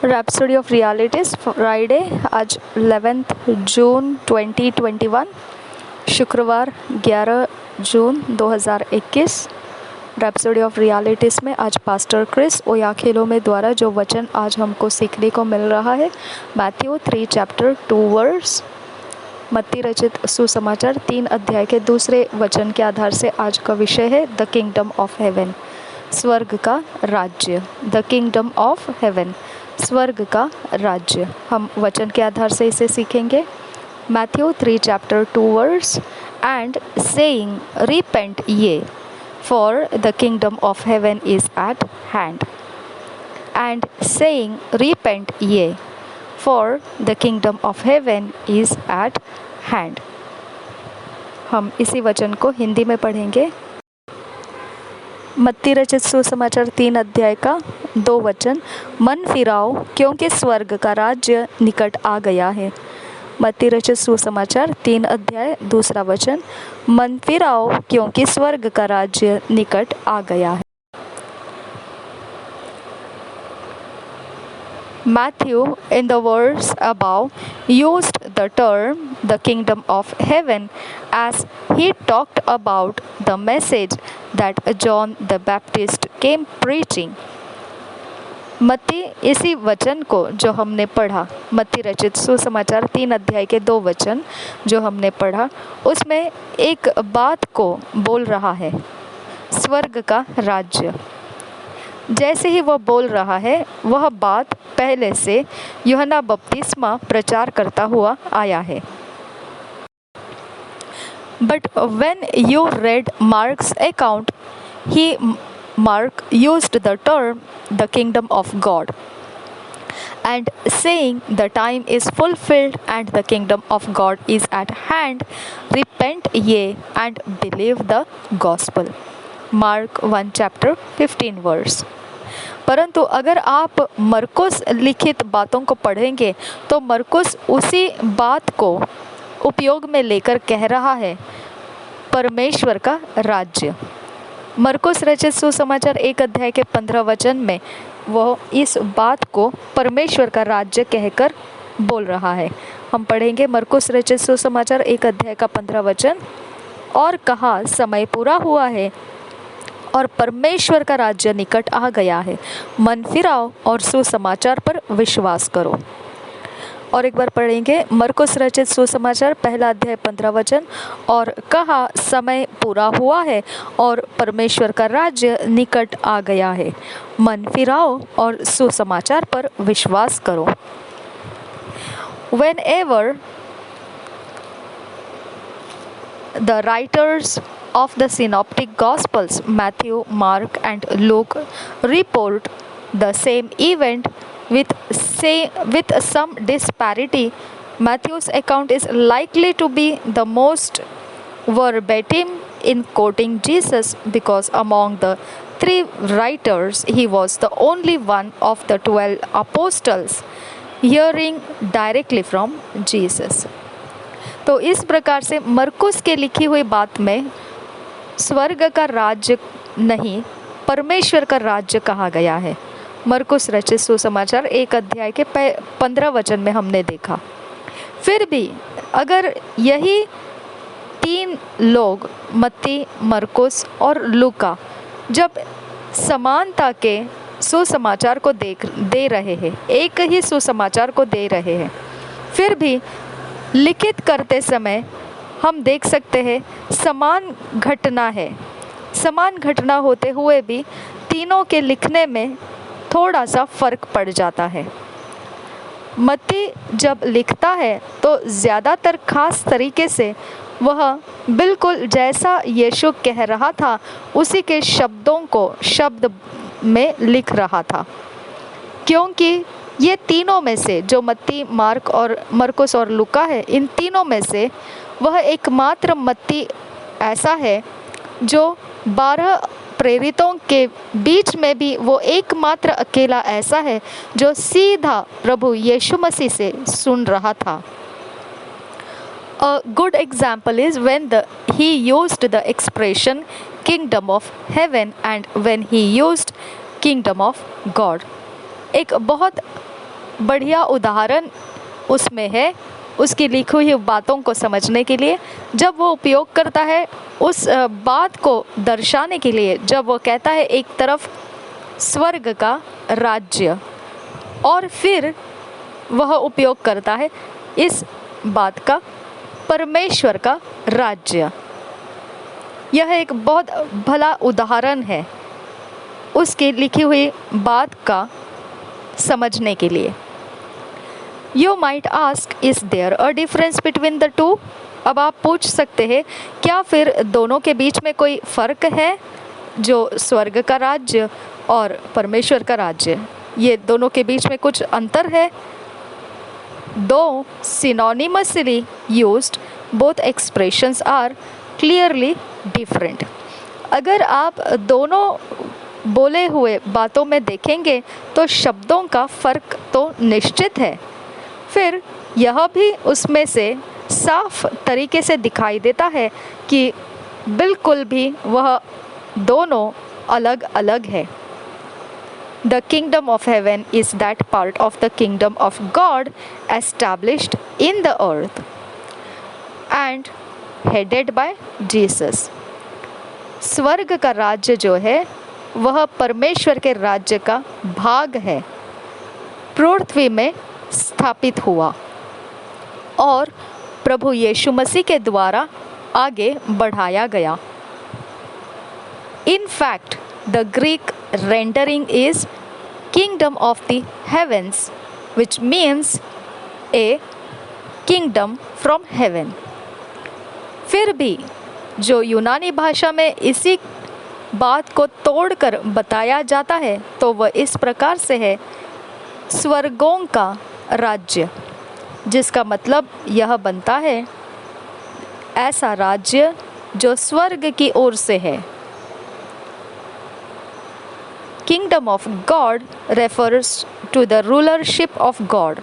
Rhapsody of realities Friday, आज 11 जून 2021, शुक्रवार 11 जून 2021। Rhapsody of realities में आज पास्टर क्रिस ओयाखेलोमे द्वारा जो वचन आज हमको सीखने को मिल रहा है, मैथ्यू 3 चैप्टर 2 वर्स। मत्ती रचित सुसमाचार 3 अध्याय के दूसरे वचन के आधार से आज का विषय है द किंगडम ऑफ हेवन, स्वर्ग का राज्य। द किंगडम ऑफ हेवन, स्वर्ग का राज्य। हम वचन के आधार से इसे सीखेंगे। Matthew 3 chapter 2 verse, and saying repent ye, for the kingdom of heaven is at hand. And saying repent ye, for the kingdom of heaven is at hand. हम इसी वचन को हिंदी में पढ़ेंगे। मत्ती रचित सुसमाचार 3 अध्याय का 2 वचन, मन फिराओ क्योंकि स्वर्ग का राज्य निकट आ गया है। मत्ती रचित सुसमाचार 3 अध्याय 2 वचन, मन फिराओ क्योंकि स्वर्ग का राज्य निकट आ गया है। Matthew, in the verse above, used the term the kingdom of heaven as he talked about the message that John the Baptist came preaching. मत्ती इसी वचन को जो हमने पढ़ा, मत्ती रचित सुसमाचार 3 अध्याय के 2 वचन जो हमने पढ़ा, उसमें एक बात को बोल रहा है, स्वर्ग का राज्य। जैसे ही वह बोल रहा है, वह बात पहले से यूहन्ना बपतिस्मा प्रचार करता हुआ आया है। But when you read Mark's account, Mark used the term the kingdom of God, and saying the time is fulfilled and the kingdom of God is at hand, repent ye and believe the gospel. Mark 1 chapter 15 verse। परंतु अगर आप मरकुस लिखित बातों को पढ़ेंगे तो मरकुस उसी बात को उपयोग में लेकर कह रहा है, परमेश्वर का राज्य। मरकुस रचित सुसमाचार 1 अध्याय के 15 वचन में वह इस बात को परमेश्वर का राज्य कहकर बोल रहा है। हम पढ़ेंगे मरकुस रचित सुसमाचार 1 अध्याय का 15 वचन, और कहा समय पूरा हुआ है और परमेश्वर का राज्य निकट आ गया है, मन फिराओ और सुसमाचार पर विश्वास करो। और एक बार पढ़ेंगे मरकुस रचित सुसमाचार 1 अध्याय 15 वचन, और कहा समय पूरा हुआ है और परमेश्वर का राज्य निकट आ गया है, मन फिराओ और सुसमाचार पर विश्वास करो। Whenever the writers of the synoptic gospels Matthew, Mark and Luke report the same event with some disparity, Matthew's account is likely to be the most verbatim in quoting Jesus, because among the 3 writers he was the only one of the 12 apostles hearing directly from Jesus। तो इस प्रकार से मरकुस के लिखी हुई बात में स्वर्ग का राज्य नहीं, परमेश्वर का राज्य कहा गया है। मरकुस रचित सुसमाचार 1 अध्याय के 15 वचन में हमने देखा। फिर भी अगर यही 3 लोग, मत्ती, मरकुस और लूका, जब समानता के सुसमाचार को दे रहे हैं, एक ही सुसमाचार को दे रहे हैं, फिर भी लिखित करते समय हम देख सकते हैं समान घटना है। समान घटना होते हुए भी तीनों के लिखने में थोड़ा सा फर्क पड़ जाता है। मत्ती जब लिखता है तो ज़्यादातर खास तरीके से वह बिल्कुल जैसा यीशु कह रहा था उसी के शब्दों को शब्द में लिख रहा था, क्योंकि ये तीनों में से जो मत्ती, मार्क और मरकुस और लूका है, इन तीनों में से वह एकमात्र मत्ती ऐसा है जो 12 प्रेरितों के बीच में भी वो एकमात्र अकेला ऐसा है जो सीधा प्रभु यीशु मसीह से सुन रहा था। A good example is when he used the expression kingdom of heaven and when he used kingdom of God। एक बहुत बढ़िया उदाहरण उसमें है उसकी लिखी हुई बातों को समझने के लिए, जब वो उपयोग करता है उस बात को दर्शाने के लिए, जब वो कहता है एक तरफ स्वर्ग का राज्य और फिर वह उपयोग करता है इस बात का परमेश्वर का राज्य। यह एक बहुत भला उदाहरण है उसकी लिखी हुई बात का समझने के लिए। You might ask, is there a difference between the two? अब आप पूछ सकते हैं क्या फिर दोनों के बीच में कोई फ़र्क है, जो स्वर्ग का राज्य और परमेश्वर का राज्य, ये दोनों के बीच में कुछ अंतर है? Though synonymously used, both expressions are clearly different. अगर आप दोनों बोले हुए बातों में देखेंगे तो शब्दों का फ़र्क तो निश्चित है, फिर यह भी उसमें से साफ तरीके से दिखाई देता है कि बिल्कुल भी वह दोनों अलग अलग है। The kingdom of heaven is that part of the kingdom of God established in the earth and headed by Jesus. स्वर्ग का राज्य जो है वह परमेश्वर के राज्य का भाग है, पृथ्वी में स्थापित हुआ और प्रभु यीशु मसीह के द्वारा आगे बढ़ाया गया। In fact, the Greek rendering is kingdom of the heavens, which means a kingdom from heaven. फिर भी जो यूनानी भाषा में इसी बात को तोड़कर बताया जाता है तो वह इस प्रकार से है, स्वर्गों का राज्य, जिसका मतलब यह बनता है ऐसा राज्य जो स्वर्ग की ओर से है। Kingdom of God refers to the rulership of God,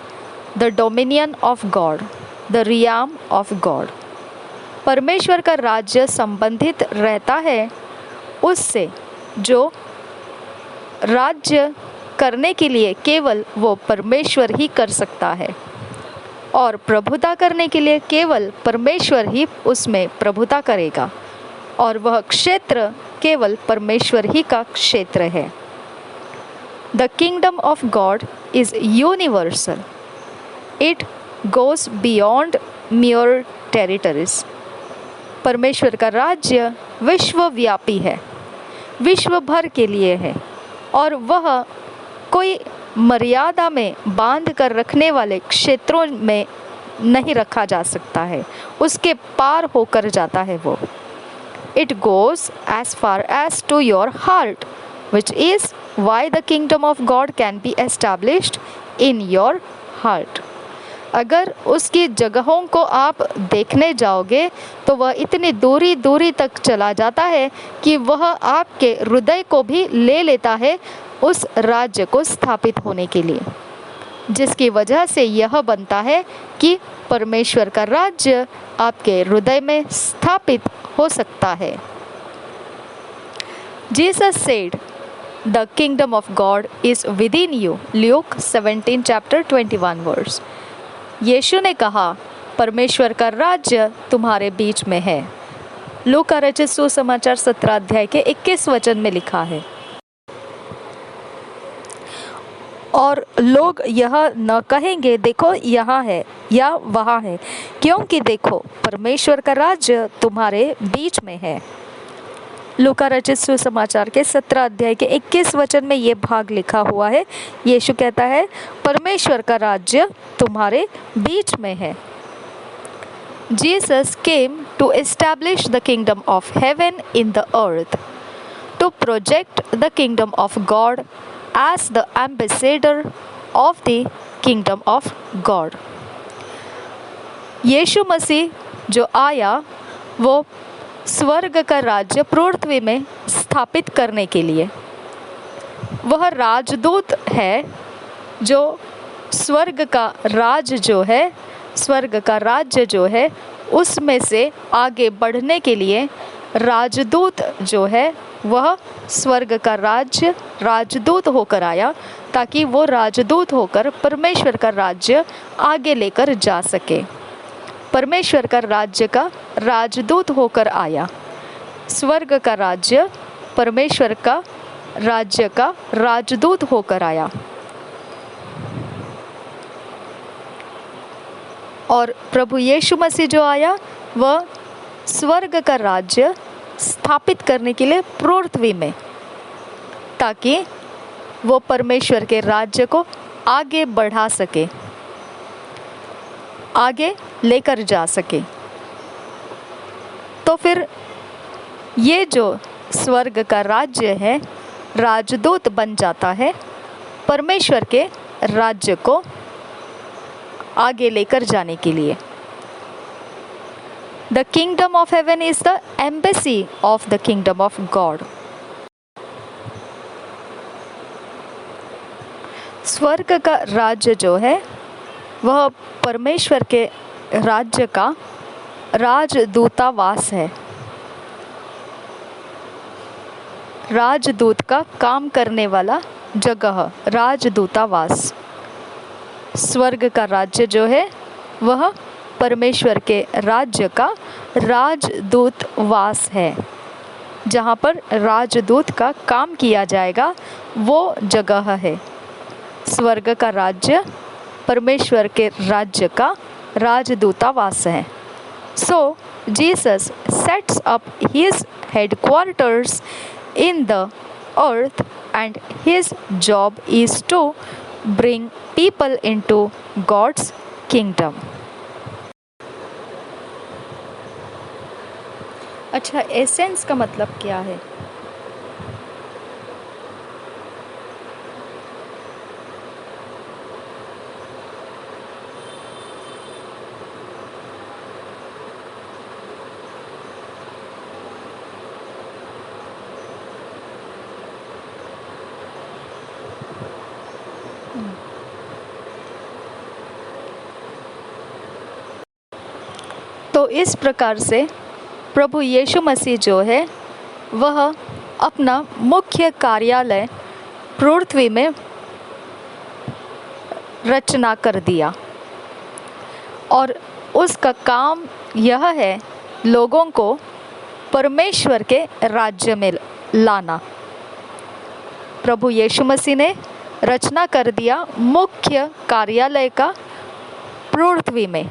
the dominion of God, the realm of God. परमेश्वर का राज्य संबंधित रहता है उससे जो राज्य करने के लिए केवल वो परमेश्वर ही कर सकता है और प्रभुता करने के लिए केवल परमेश्वर ही उसमें प्रभुता करेगा और वह क्षेत्र केवल परमेश्वर ही का क्षेत्र है। The kingdom of God is universal. It goes beyond mere territories. परमेश्वर का राज्य विश्वव्यापी है, विश्व भर के लिए है और वह कोई मर्यादा में बांध कर रखने वाले क्षेत्रों में नहीं रखा जा सकता है, उसके पार होकर जाता है वो। It goes as far as to your heart, which is why the kingdom of God can be established in your heart. अगर उसकी जगहों को आप देखने जाओगे तो वह इतनी दूरी दूरी तक चला जाता है कि वह आपके हृदय को भी ले लेता है उस राज्य को स्थापित होने के लिए, जिसकी वजह से यह बनता है कि परमेश्वर का राज्य आपके हृदय में स्थापित हो सकता है। Jesus said, "The kingdom of God is within you." Luke 17 chapter 21 verse. यीशु ने कहा, परमेश्वर का राज्य तुम्हारे बीच में है। लूका रचित सुसमाचार 17 अध्याय के 21 वचन में लिखा है। और लोग यह न कहेंगे देखो यहाँ है या वहाँ है, क्योंकि देखो परमेश्वर का राज्य तुम्हारे बीच में है। लूका रचित सुसमाचार के 17 अध्याय के 21 वचन में ये भाग लिखा हुआ है। यीशु कहता है परमेश्वर का राज्य तुम्हारे बीच में है। Jesus came to establish the kingdom of heaven in the earth, to project the kingdom of God as the ambassador of the kingdom of God. यीशु मसीह जो आया वो स्वर्ग का राज्य पृथ्वी में स्थापित करने के लिए, वह राजदूत है जो स्वर्ग का राज्य जो है उसमें से आगे बढ़ने के लिए राजदूत जो है वह स्वर्ग का राज्य राजदूत होकर आया, ताकि वो राजदूत होकर परमेश्वर का राज्य आगे लेकर जा सके। परमेश्वर का राज्य का राजदूत होकर आया। स्वर्ग का राज्य परमेश्वर का राज्य का राजदूत होकर आया। और प्रभु यीशु मसीह जो आया वह स्वर्ग का राज्य स्थापित करने के लिए पृथ्वी में, ताकि वो परमेश्वर के राज्य को आगे बढ़ा सके, आगे लेकर जा सके। तो फिर ये जो स्वर्ग का राज्य है राजदूत बन जाता है परमेश्वर के राज्य को आगे लेकर जाने के लिए। The kingdom of heaven is the embassy of the kingdom of God. स्वर्ग का राज्य जो है वह परमेश्वर के राज्य का राजदूतावास है। राजदूत का काम करने वाला जगह, राजदूतावास। स्वर्ग का राज्य जो है वह परमेश्वर के राज्य का राजदूत वास है। जहाँ पर राजदूत का काम किया जाएगा वो जगह है। स्वर्ग का राज्य परमेश्वर के राज्य का राजदूतावास है। So Jesus sets up his headquarters in the earth, and his job is to bring people into God's kingdom. अच्छा, एसेंस का मतलब क्या है? तो इस प्रकार से प्रभु यीशु मसीह जो है वह अपना मुख्य कार्यालय पृथ्वी में रचना कर दिया, और उसका काम यह है लोगों को परमेश्वर के राज्य में लाना। प्रभु यीशु मसीह ने रचना कर दिया मुख्य कार्यालय का पृथ्वी में,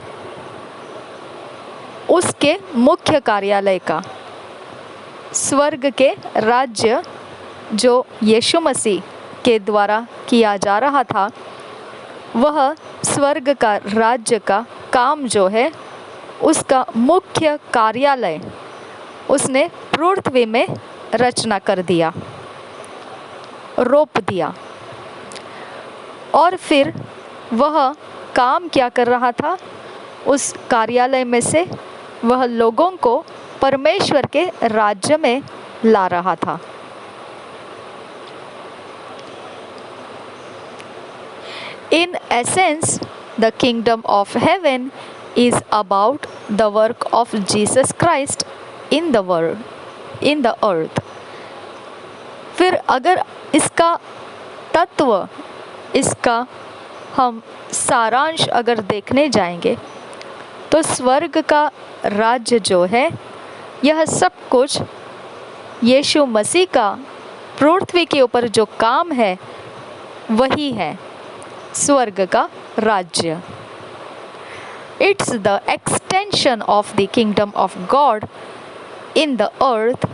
उसके मुख्य कार्यालय का स्वर्ग के राज्य जो यीशु मसीह के द्वारा किया जा रहा था, वह स्वर्ग का राज्य का काम जो है उसका मुख्य कार्यालय उसने पृथ्वी में रचना कर दिया, रोप दिया। और फिर वह काम क्या कर रहा था? उस कार्यालय में से वह लोगों को परमेश्वर के राज्य में ला रहा था। In essence, the kingdom of heaven is about the work of Jesus Christ in the world, in the earth. फिर अगर इसका तत्व, इसका हम सारांश अगर देखने जाएंगे तो स्वर्ग का राज्य जो है यह सब कुछ यीशु मसीह का पृथ्वी के ऊपर जो काम है वही है स्वर्ग का राज्य। It's the extension of the kingdom of God in the earth,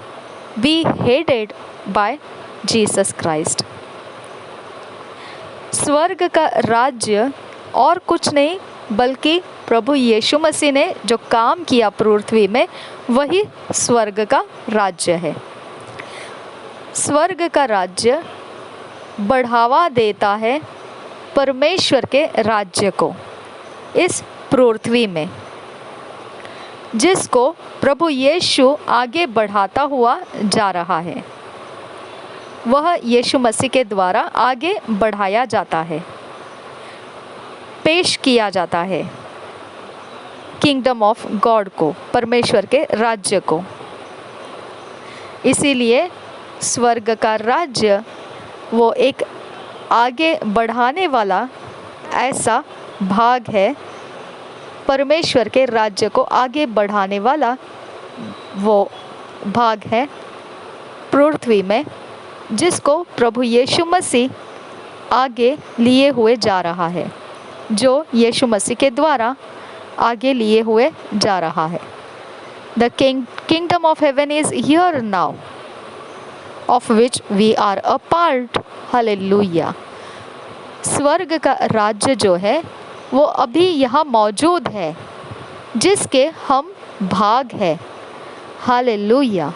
be headed by Jesus Christ. स्वर्ग का राज्य और कुछ नहीं बल्कि प्रभु यीशु मसीह ने जो काम किया पृथ्वी में वही स्वर्ग का राज्य है। स्वर्ग का राज्य बढ़ावा देता है परमेश्वर के राज्य को इस पृथ्वी में, जिसको प्रभु यीशु आगे बढ़ाता हुआ जा रहा है। वह यीशु मसीह के द्वारा आगे बढ़ाया जाता है, पेश किया जाता है किंगडम ऑफ गॉड को, परमेश्वर के राज्य को। इसीलिए स्वर्ग का राज्य वो एक आगे बढ़ाने वाला ऐसा भाग है, परमेश्वर के राज्य को आगे बढ़ाने वाला वो भाग है पृथ्वी में, जिसको प्रभु यीशु मसीह आगे लिए हुए जा रहा है, जो यीशु मसीह के द्वारा आगे लिए हुए जा रहा है। The kingdom of heaven is here now, of which we are a part. Hallelujah. स्वर्ग का राज्य जो है वो अभी यहाँ मौजूद है, जिसके हम भाग हैं। हालेलुया।